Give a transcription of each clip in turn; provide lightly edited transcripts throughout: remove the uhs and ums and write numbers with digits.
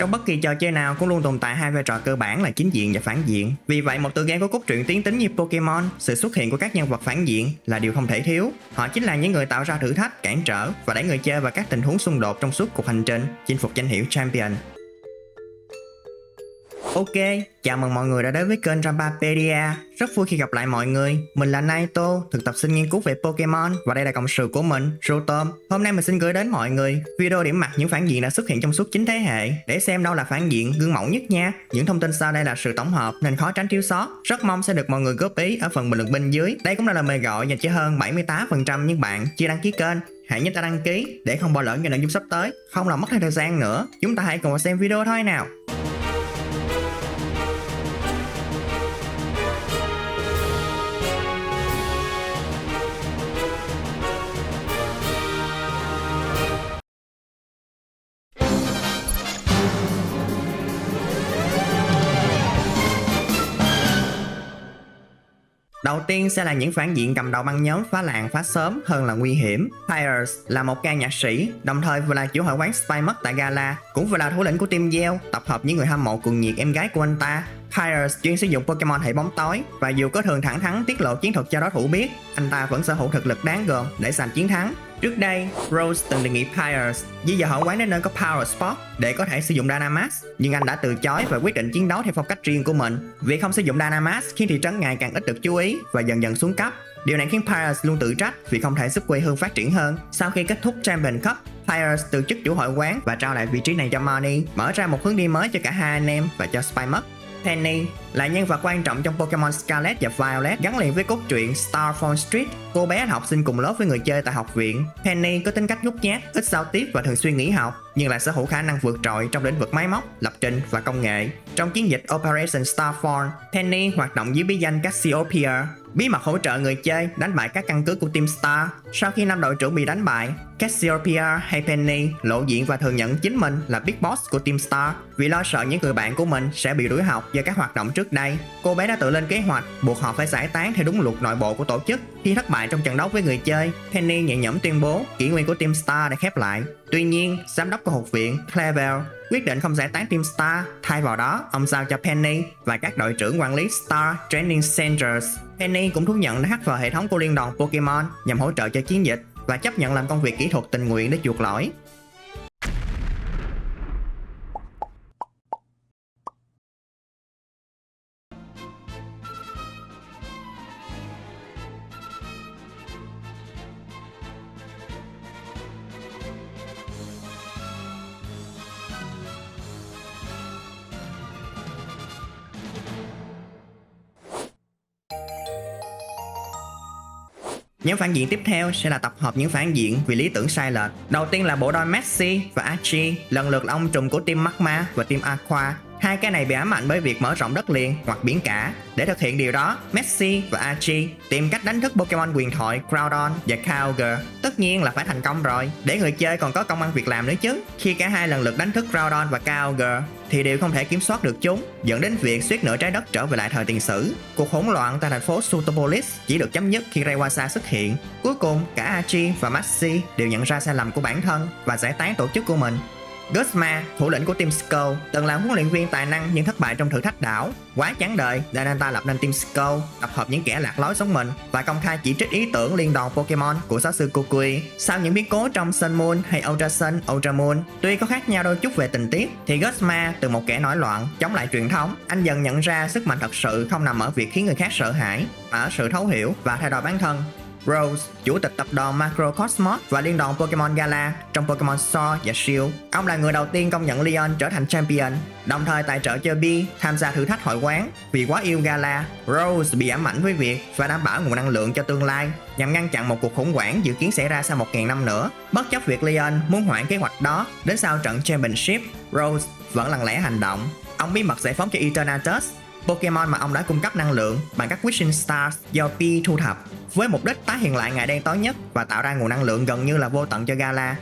Trong bất kỳ trò chơi nào cũng luôn tồn tại hai vai trò cơ bản là chính diện và phản diện. Vì vậy, một tựa game có cốt truyện tiến tính như Pokemon, sự xuất hiện của các nhân vật phản diện là điều không thể thiếu. Họ chính là những người tạo ra thử thách, cản trở và đẩy người chơi vào các tình huống xung đột trong suốt cuộc hành trình chinh phục danh hiệu Champion. Ok, chào mừng mọi người đã đến với kênh Rampapedia. Rất vui khi gặp lại mọi người. Mình là Naito, thực tập sinh nghiên cứu về Pokemon và đây là cộng sự của mình, Rotom. Hôm nay mình xin gửi đến mọi người video điểm mặt những phản diện đã xuất hiện trong suốt 9 thế hệ để xem đâu là phản diện gương mẫu nhất nha. Những thông tin sau đây là sự tổng hợp nên khó tránh thiếu sót. Rất mong sẽ được mọi người góp ý ở phần bình luận bên dưới. Đây cũng là lời mời gọi dành cho hơn 78% những bạn chưa đăng ký kênh. Hãy nhấn đăng ký để không bỏ lỡ những nội dung sắp tới. Không làm mất thêm thời gian nữa. Chúng ta hãy cùng xem video thôi nào. Đầu tiên sẽ là những phản diện cầm đầu băng nhóm phá làng phá xóm hơn là nguy hiểm. Pyres là một ca nhạc sĩ, đồng thời vừa là chủ hội quán Spymark tại Gala, cũng vừa là thủ lĩnh của team Yell, tập hợp những người hâm mộ cuồng nhiệt em gái của anh ta. Pyres chuyên sử dụng Pokemon hệ bóng tối, và dù có thường thẳng thắn tiết lộ chiến thuật cho đối thủ biết, anh ta vẫn sở hữu thực lực đáng gờm để giành chiến thắng. Trước đây, Rose từng đề nghị Pyres di dời hội quán đến nơi có Power Spot để có thể sử dụng Dynamax, nhưng anh đã từ chối và quyết định chiến đấu theo phong cách riêng của mình. Việc không sử dụng Dynamax khiến thị trấn ngày càng ít được chú ý và dần dần xuống cấp. Điều này khiến Pyres luôn tự trách vì không thể giúp quê hương phát triển hơn. Sau khi kết thúc Champion Cup, Pyres từ chức chủ hội quán và trao lại vị trí này cho Marnie, mở ra một hướng đi mới cho cả hai anh em và cho Spymark. Penny là nhân vật quan trọng trong Pokemon Scarlet và Violet, gắn liền với cốt truyện Starfall Street. Cô bé là học sinh cùng lớp với người chơi tại học viện. Penny có tính cách nhút nhát, ít giao tiếp và thường xuyên nghỉ học, nhưng lại sở hữu khả năng vượt trội trong lĩnh vực máy móc, lập trình và công nghệ. Trong chiến dịch Operation Starfall, Penny hoạt động dưới bí danh Cassiopeia, bí mật hỗ trợ người chơi đánh bại các căn cứ của Team Star. Sau khi năm đội trưởng bị đánh bại, Cassiopeia hay Penny lộ diện và thừa nhận chính mình là Big Boss của Team Star. Vì lo sợ những người bạn của mình sẽ bị đuổi học do các hoạt động trước đây, cô bé đã tự lên kế hoạch buộc họ phải giải tán theo đúng luật nội bộ của tổ chức. Khi thất bại trong trận đấu với người chơi, Penny nhẹ nhõm tuyên bố kỷ nguyên của Team Star đã khép lại. Tuy nhiên, giám đốc của học viện Clavel quyết định không giải tán Team Star. Thay vào đó, ông giao cho Penny và các đội trưởng quản lý Star Training Centers. Penny cũng thú nhận đã hack vào hệ thống của liên đoàn Pokemon nhằm hỗ trợ cho chiến dịch và chấp nhận làm công việc kỹ thuật tình nguyện để chuộc lỗi. Nhóm phản diện tiếp theo sẽ là tập hợp những phản diện vì lý tưởng sai lệch. Đầu tiên là bộ đôi Messi và Archie, lần lượt là ông trùm của team Magma và team Aqua. Hai cái này bị ám ảnh bởi việc mở rộng đất liền hoặc biển cả. Để thực hiện điều đó, Messi và Archie tìm cách đánh thức Pokemon huyền thoại Groudon và Kyogre. Tất nhiên là phải thành công rồi, để người chơi còn có công ăn việc làm nữa chứ. Khi cả hai lần lượt đánh thức Groudon và Kyogre thì đều không thể kiểm soát được chúng, dẫn đến việc suýt nửa trái đất trở về lại thời tiền sử. Cuộc hỗn loạn tại thành phố Sutopolis chỉ được chấm dứt khi Rayquaza xuất hiện. Cuối cùng, cả Archie và Maxi đều nhận ra sai lầm của bản thân và giải tán tổ chức của mình. Guzma, thủ lĩnh của Team Skull, từng là huấn luyện viên tài năng nhưng thất bại trong thử thách đảo. Quá chán đời nên anh ta lập nên Team Skull, tập hợp những kẻ lạc lối giống mình và công khai chỉ trích ý tưởng liên đoàn Pokemon của giáo sư Kukui. Sau những biến cố trong Sun Moon hay Ultra Sun, Ultra Moon, tuy có khác nhau đôi chút về tình tiết, thì Guzma từ một kẻ nổi loạn chống lại truyền thống, anh dần nhận ra sức mạnh thật sự không nằm ở việc khiến người khác sợ hãi, mà ở sự thấu hiểu và thay đổi bản thân. Rose, chủ tịch tập đoàn Macrocosmos và liên đoàn Pokemon Gala trong Pokemon Sword và Shield. Ông là người đầu tiên công nhận Leon trở thành champion, đồng thời tài trợ cho Bee tham gia thử thách hội quán. Vì quá yêu Gala, Rose bị ám ảnh với việc phải đảm bảo nguồn năng lượng cho tương lai nhằm ngăn chặn một cuộc khủng hoảng dự kiến xảy ra sau 1000 năm nữa. Bất chấp việc Leon muốn hoãn kế hoạch đó đến sau trận Championship, Rose vẫn lặng lẽ hành động. Ông bí mật giải phóng cho Eternatus, Pokemon mà ông đã cung cấp năng lượng bằng các Wishing Stars do Bee thu thập, với mục đích tái hiện lại ngày đen tối nhất và tạo ra nguồn năng lượng gần như là vô tận cho Gala.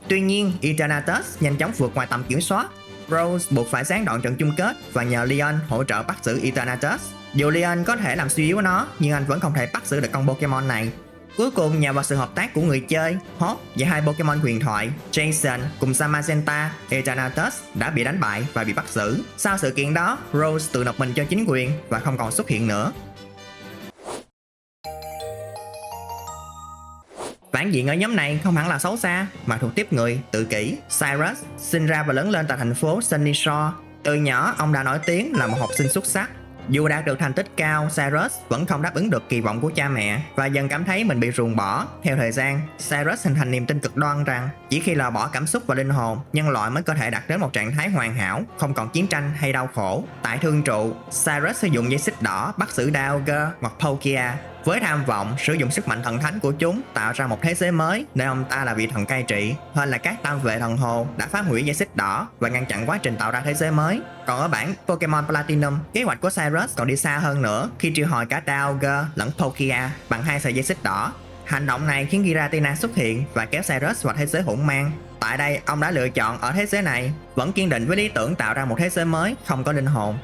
Tuy nhiên, Eternatus nhanh chóng vượt ngoài tầm kiểm soát. Rose buộc phải gián đoạn trận chung kết và nhờ Leon hỗ trợ bắt giữ Eternatus. Dù Leon có thể làm suy yếu nó, nhưng anh vẫn không thể bắt giữ được con Pokemon này. Cuối cùng nhờ vào sự hợp tác của người chơi, Hawk và hai Pokemon huyền thoại Jason cùng Zamazenta, Eternatus đã bị đánh bại và bị bắt giữ. Sau sự kiện đó, Rose tự nộp mình cho chính quyền và không còn xuất hiện nữa. Phản diện ở nhóm này không hẳn là xấu xa mà thuộc tiếp người tự kỷ. Cyrus sinh ra và lớn lên tại thành phố Sunnyside. Từ nhỏ ông đã nổi tiếng là một học sinh xuất sắc. Dù đạt được thành tích cao, Cyrus vẫn không đáp ứng được kỳ vọng của cha mẹ và dần cảm thấy mình bị ruồng bỏ. Theo thời gian, Cyrus hình thành niềm tin cực đoan rằng chỉ khi loại bỏ cảm xúc và linh hồn, nhân loại mới có thể đạt đến một trạng thái hoàn hảo, không còn chiến tranh hay đau khổ. Tại thương trụ, Cyrus sử dụng dây xích đỏ bắt xử Dialga hoặc Palkia với tham vọng sử dụng sức mạnh thần thánh của chúng tạo ra một thế giới mới nơi ông ta là vị thần cai trị. Hơn là các tam vệ thần hồ đã phá hủy dây xích đỏ và ngăn chặn quá trình tạo ra thế giới mới. Còn ở bản Pokemon Platinum, kế hoạch của Cyrus còn đi xa hơn nữa khi triệu hồi cả Dialga lẫn Palkia bằng hai sợi dây xích đỏ. Hành động này khiến Giratina xuất hiện và kéo Cyrus vào thế giới hỗn mang. Tại đây, ông đã lựa chọn ở thế giới này, vẫn kiên định với lý tưởng tạo ra một thế giới mới không có linh hồn.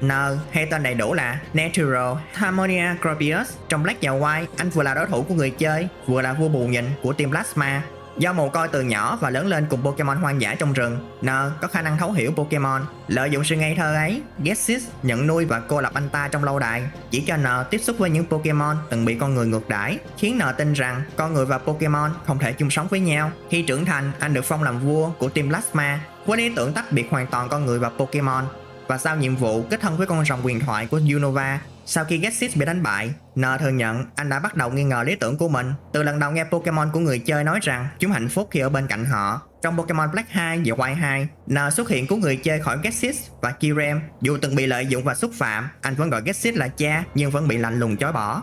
N hay tên đầy đủ là Natural Harmonia Gropius. Trong Black và White, anh vừa là đối thủ của người chơi, vừa là vua bù nhìn của team Plasma. Do mồ côi từ nhỏ và lớn lên cùng Pokemon hoang dã trong rừng, N có khả năng thấu hiểu Pokemon. Lợi dụng sự ngây thơ ấy, Gexis nhận nuôi và cô lập anh ta trong lâu đài, chỉ cho N tiếp xúc với những Pokemon từng bị con người ngược đãi, khiến N tin rằng con người và Pokemon không thể chung sống với nhau. Khi trưởng thành, anh được phong làm vua của team Plasma với lý tưởng tách biệt hoàn toàn con người và Pokemon. Và sau nhiệm vụ kết thân với con rồng huyền thoại của Unova, sau khi Gexis bị đánh bại, N thừa nhận anh đã bắt đầu nghi ngờ lý tưởng của mình. Từ lần đầu nghe Pokemon của người chơi nói rằng chúng hạnh phúc khi ở bên cạnh họ. Trong Pokemon Black 2 và White 2, N xuất hiện của người chơi khỏi Gexis và Kyurem. Dù từng bị lợi dụng và xúc phạm, anh vẫn gọi Gexis là cha nhưng vẫn bị lạnh lùng chối bỏ.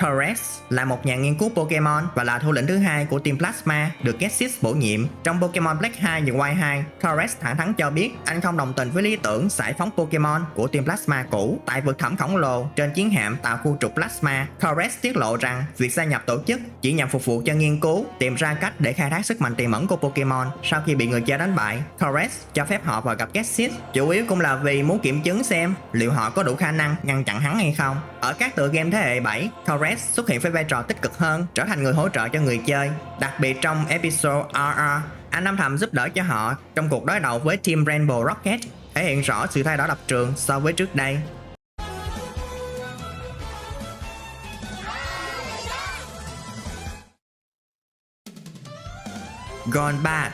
Correct là một nhà nghiên cứu Pokemon và là thủ lĩnh thứ hai của team Plasma được Gexis bổ nhiệm. Trong Pokemon Black 2 và White 2, Correct thẳng thắn cho biết anh không đồng tình với lý tưởng giải phóng Pokemon của team Plasma cũ. Tại vực thẳm khổng lồ trên chiến hạm tàu khu trục Plasma, Correct tiết lộ rằng việc gia nhập tổ chức chỉ nhằm phục vụ cho nghiên cứu, tìm ra cách để khai thác sức mạnh tiềm ẩn của Pokemon. Sau khi bị người chơi đánh bại, Correct cho phép họ vào gặp Gexis, chủ yếu cũng là vì muốn kiểm chứng xem liệu họ có đủ khả năng ngăn chặn hắn hay không. Ở các tựa game thế hệ 7, Correct xuất hiện với vai trò tích cực hơn, trở thành người hỗ trợ cho người chơi. Đặc biệt trong episode RR, anh âm thầm giúp đỡ cho họ trong cuộc đối đầu với team Rainbow Rocket, thể hiện rõ sự thay đổi lập trường so với trước đây. Gone Bad.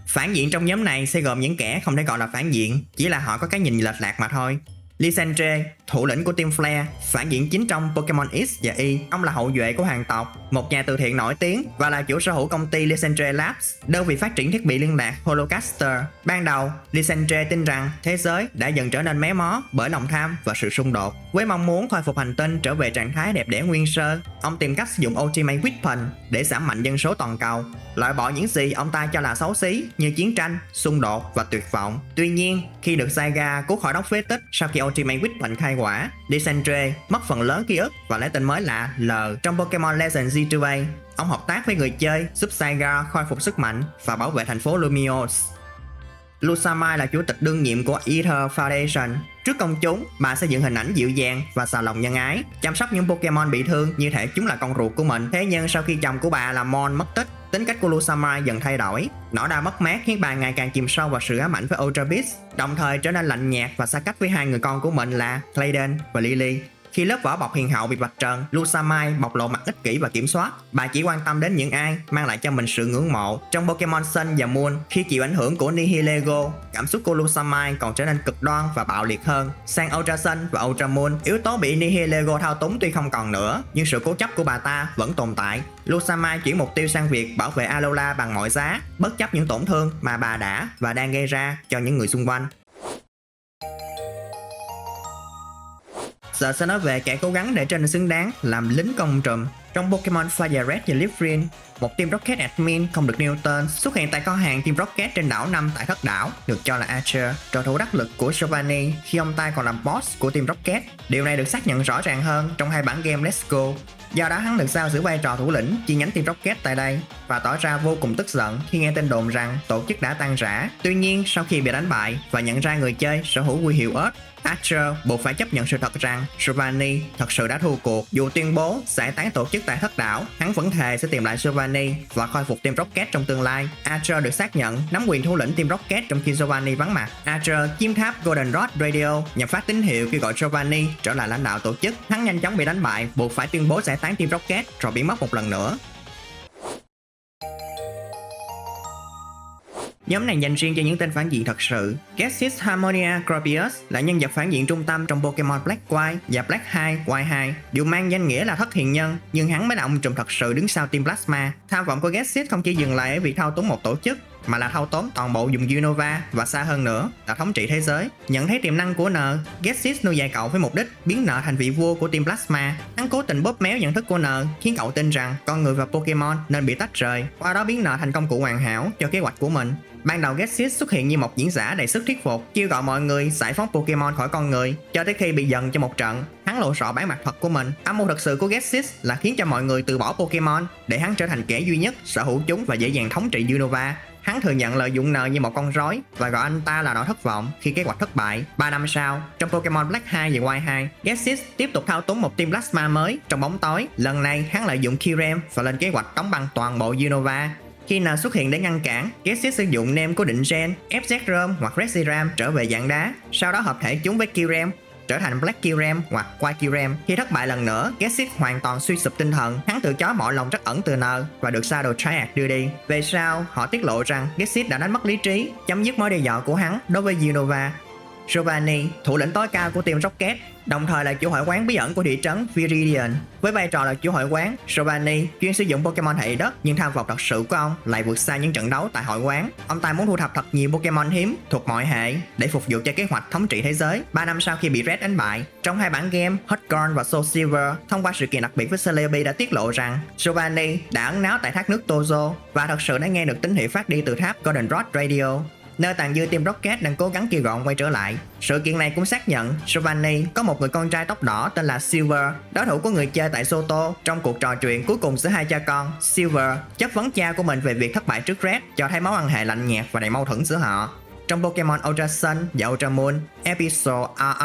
Phản diện trong nhóm này sẽ gồm những kẻ không thể gọi là phản diện, chỉ là họ có cái nhìn lệch lạc mà thôi. Lysandre, thủ lĩnh của team Flare, phản diện chính trong Pokemon X và Y. Ông là hậu duệ của hoàng tộc, một nhà từ thiện nổi tiếng và là chủ sở hữu công ty Lysandre Labs, đơn vị phát triển thiết bị liên lạc Holocaster. Ban đầu, Lysandre tin rằng thế giới đã dần trở nên méo mó bởi lòng tham và sự xung đột. Với mong muốn khôi phục hành tinh trở về trạng thái đẹp đẽ nguyên sơ, ông tìm cách sử dụng Ultimate Weapon để giảm mạnh dân số toàn cầu, loại bỏ những gì ông ta cho là xấu xí như chiến tranh, xung đột và tuyệt vọng. Tuy nhiên, khi được Saiga cứu khỏi đống phế tích sau khi Ultimate Weapon khai quả, Lysandre mất phần lớn ký ức và lấy tên mới là L. Trong Pokemon Legends G2A, ông hợp tác với người chơi giúp Saiga khôi phục sức mạnh và bảo vệ thành phố Lumiose. Lusamai là chủ tịch đương nhiệm của Ether Foundation. Trước công chúng, bà xây dựng hình ảnh dịu dàng và xà lòng nhân ái, chăm sóc những Pokemon bị thương như thể chúng là con ruột của mình. Thế nhưng sau khi chồng của bà là Mon mất tích, tính cách của Lusamai dần thay đổi. Nỗi đau mất mát khiến bà ngày càng chìm sâu vào sự ám ảnh với Ultra Beast, đồng thời trở nên lạnh nhạt và xa cách với hai người con của mình là Clayden và Lily. Khi lớp vỏ bọc hiền hậu bị vạch trần, Lusamai bộc lộ mặt ích kỷ và kiểm soát. Bà chỉ quan tâm đến những ai mang lại cho mình sự ngưỡng mộ. Trong Pokemon Sun và Moon, khi chịu ảnh hưởng của Nihilego, cảm xúc của Lusamai còn trở nên cực đoan và bạo liệt hơn. Sang Ultra Sun và Ultra Moon, yếu tố bị Nihilego thao túng tuy không còn nữa, nhưng sự cố chấp của bà ta vẫn tồn tại. Lusamai chuyển mục tiêu sang việc bảo vệ Alola bằng mọi giá, bất chấp những tổn thương mà bà đã và đang gây ra cho những người xung quanh. Giờ sẽ nói về kẻ cố gắng để trở nên xứng đáng làm lính công trùm. Trong Pokemon Fire Red và Leaf Green, một team Rocket admin không được nêu tên xuất hiện tại kho hàng team Rocket trên đảo 5 tại thất đảo, được cho là Archer, trợ thủ đắc lực của Giovanni khi ông ta còn làm boss của team Rocket. Điều này được xác nhận rõ ràng hơn trong hai bản game Let's Go. Do đó hắn được giao giữ vai trò thủ lĩnh chi nhánh Team Rocket tại đây và tỏ ra vô cùng tức giận khi nghe tin đồn rằng tổ chức đã tan rã. Tuy nhiên, sau khi bị đánh bại và nhận ra người chơi sở hữu huy hiệu ớt, Archer buộc phải chấp nhận sự thật rằng Giovanni thật sự đã thua cuộc. Dù tuyên bố giải tán tổ chức tại Thất Đảo, hắn vẫn thề sẽ tìm lại Giovanni và khôi phục Team Rocket trong tương lai. Archer được xác nhận nắm quyền thủ lĩnh Team Rocket trong khi Giovanni vắng mặt. Archer chiếm tháp Golden Rod Radio nhằm phát tín hiệu kêu gọi Giovanni trở lại lãnh đạo tổ chức. Hắn nhanh chóng bị đánh bại, buộc phải tuyên bố giải tán Team Rocket rồi biến mất một lần nữa. Nhóm này dành riêng cho những tên phản diện thật sự. Gessis Harmonia Gropius là nhân vật phản diện trung tâm trong Pokemon Black White và Black 2 White 2. Dù mang danh nghĩa là thất hiền nhân, nhưng hắn mới là ông trùm thật sự đứng sau Team Plasma. Tham vọng của Gessis không chỉ dừng lại ở việc thao túng một tổ chức, mà là thao tóm toàn bộ vùng Unova và xa hơn nữa là thống trị thế giới. Nhận thấy tiềm năng của N, Gessis nuôi dạy cậu với mục đích biến N thành vị vua của Team Plasma. Hắn cố tình bóp méo nhận thức của N, khiến cậu tin rằng con người và Pokemon nên bị tách rời, qua đó biến N thành công cụ hoàn hảo cho kế hoạch của mình. Ban đầu Gessis xuất hiện như một diễn giả đầy sức thuyết phục, kêu gọi mọi người giải phóng Pokemon khỏi con người, cho tới khi bị giận cho một trận, hắn lộ rõ bản mặt thật của mình. Âm mưu thật sự của Gessis là khiến cho mọi người từ bỏ Pokemon để hắn trở thành kẻ duy nhất sở hữu chúng và dễ dàng thống trị Unova. Hắn thừa nhận lợi dụng N như một con rối và gọi anh ta là nỗi thất vọng khi kế hoạch thất bại. 3 năm sau, trong Pokemon Black 2 và White 2, Gessis tiếp tục thao túng một Team Plasma mới trong bóng tối. Lần này, hắn lợi dụng Kyurem và lên kế hoạch đóng băng toàn bộ Unova. Khi N xuất hiện để ngăn cản, Gessis sử dụng nêm cố định gen FZ-ROM hoặc Reshiram trở về dạng đá, sau đó hợp thể chúng với Kyurem trở thành Black Kyurem hoặc White Kyurem. Khi thất bại lần nữa, Gessis hoàn toàn suy sụp tinh thần, hắn từ chối mọi lòng trắc ẩn từ N và được Shadow Triad đưa đi. Về sau, họ tiết lộ rằng Gessis đã đánh mất lý trí, chấm dứt mối đe dọa của hắn đối với Unova. Giovanni, thủ lĩnh tối cao của Team Rocket, đồng thời là chủ hội quán bí ẩn của thị trấn Viridian. Với vai trò là chủ hội quán, Giovanni chuyên sử dụng Pokemon hệ đất, nhưng tham vọng thật sự của ông lại vượt xa những trận đấu tại hội quán. Ông ta muốn thu thập thật nhiều Pokemon hiếm thuộc mọi hệ để phục vụ cho kế hoạch thống trị thế giới. 3 năm sau khi bị Red đánh bại, trong 2 bản game Hot Gold và Soul Silver, thông qua sự kiện đặc biệt với Celebi đã tiết lộ rằng Giovanni đã ẩn náu tại thác nước Tozo và thật sự đã nghe được tín hiệu phát đi từ tháp Golden Rod Radio, nơi tàn dư Team Rocket đang cố gắng kêu gọi ông quay trở lại. Sự kiện này cũng xác nhận Giovanni có một người con trai tóc đỏ tên là Silver, đối thủ của người chơi tại Soto. Trong cuộc trò chuyện cuối cùng giữa hai cha con, Silver chất vấn cha của mình về việc thất bại trước Red, cho thấy mối quan hệ lạnh nhạt và đầy mâu thuẫn giữa họ. Trong Pokemon Ultra Sun và Ultra Moon Episode RR,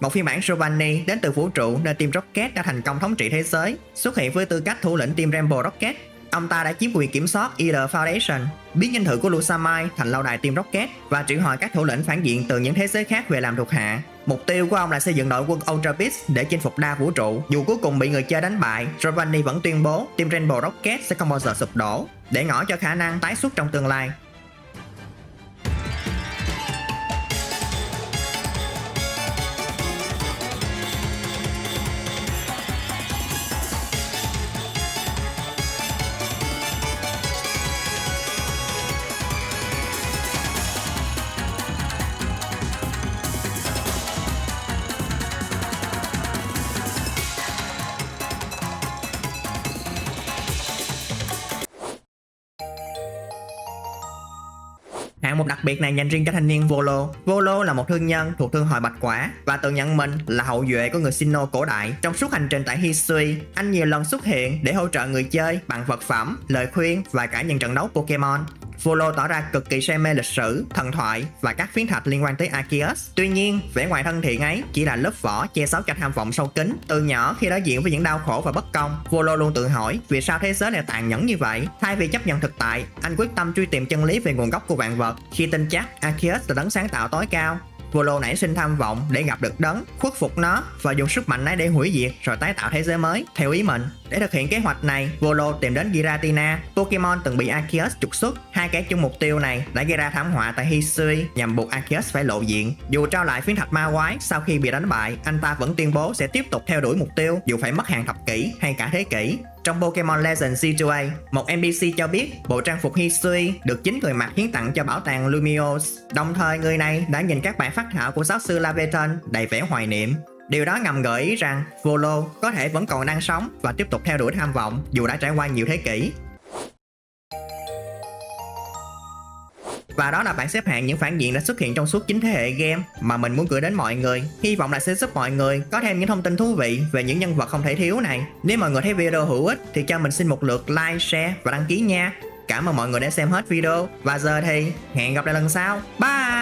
một phiên bản Giovanni đến từ vũ trụ nơi Team Rocket đã thành công thống trị thế giới, xuất hiện với tư cách thủ lĩnh Team Rainbow Rocket. Ông ta đã chiếm quyền kiểm soát Either Foundation, biến dinh thự của Lusamai thành lâu đài Team Rocket và triệu hồi các thủ lĩnh phản diện từ những thế giới khác về làm thuộc hạ. Mục tiêu của ông là xây dựng đội quân Ultra Beast để chinh phục đa vũ trụ. Dù cuối cùng bị người chơi đánh bại, Giovanni vẫn tuyên bố Team Rainbow Rocket sẽ không bao giờ sụp đổ, để ngỏ cho khả năng tái xuất trong tương lai. Hạng mục đặc biệt này dành riêng cho thanh niên Volo. Volo là một thương nhân thuộc thương hội Bạch Quả và tự nhận mình là hậu duệ của người Sinnoh cổ đại. Trong suốt hành trình tại Hisui, anh nhiều lần xuất hiện để hỗ trợ người chơi bằng vật phẩm, lời khuyên và cả những trận đấu Pokemon. Volo tỏ ra cực kỳ say mê lịch sử, thần thoại và các phiến thạch liên quan tới Arceus. Tuy nhiên, vẻ ngoài thân thiện ấy chỉ là lớp vỏ che giấu cho tham vọng sâu kín. Từ nhỏ khi đối diện với những đau khổ và bất công, Volo luôn tự hỏi vì sao thế giới này tàn nhẫn như vậy. Thay vì chấp nhận thực tại, anh quyết tâm truy tìm chân lý về nguồn gốc của vạn vật. Khi tin chắc Arceus là đấng sáng tạo tối cao, Volo nảy sinh tham vọng để gặp được đấng, khuất phục nó và dùng sức mạnh ấy để hủy diệt rồi tái tạo thế giới mới theo ý mình. Để thực hiện kế hoạch này, Volo tìm đến Giratina, Pokemon từng bị Arceus trục xuất. Hai kẻ chung mục tiêu này đã gây ra thảm họa tại Hisui nhằm buộc Arceus phải lộ diện. Dù trao lại phiến thạch ma quái sau khi bị đánh bại, anh ta vẫn tuyên bố sẽ tiếp tục theo đuổi mục tiêu dù phải mất hàng thập kỷ hay cả thế kỷ. Trong Pokemon Legends C2A, một NPC cho biết bộ trang phục Hisui được chính người mặc hiến tặng cho bảo tàng Lumiose. Đồng thời người này đã nhìn các bản phác thảo của giáo sư Laveton đầy vẻ hoài niệm. Điều đó ngầm gợi ý rằng Volo có thể vẫn còn đang sống và tiếp tục theo đuổi tham vọng dù đã trải qua nhiều thế kỷ. Và đó là bảng xếp hạng những phản diện đã xuất hiện trong suốt 9 thế hệ game mà mình muốn gửi đến mọi người. Hy vọng là sẽ giúp mọi người có thêm những thông tin thú vị về những nhân vật không thể thiếu này. Nếu mọi người thấy video hữu ích thì cho mình xin một lượt like, share và đăng ký nha. Cảm ơn mọi người đã xem hết video. Và giờ thì hẹn gặp lại lần sau. Bye.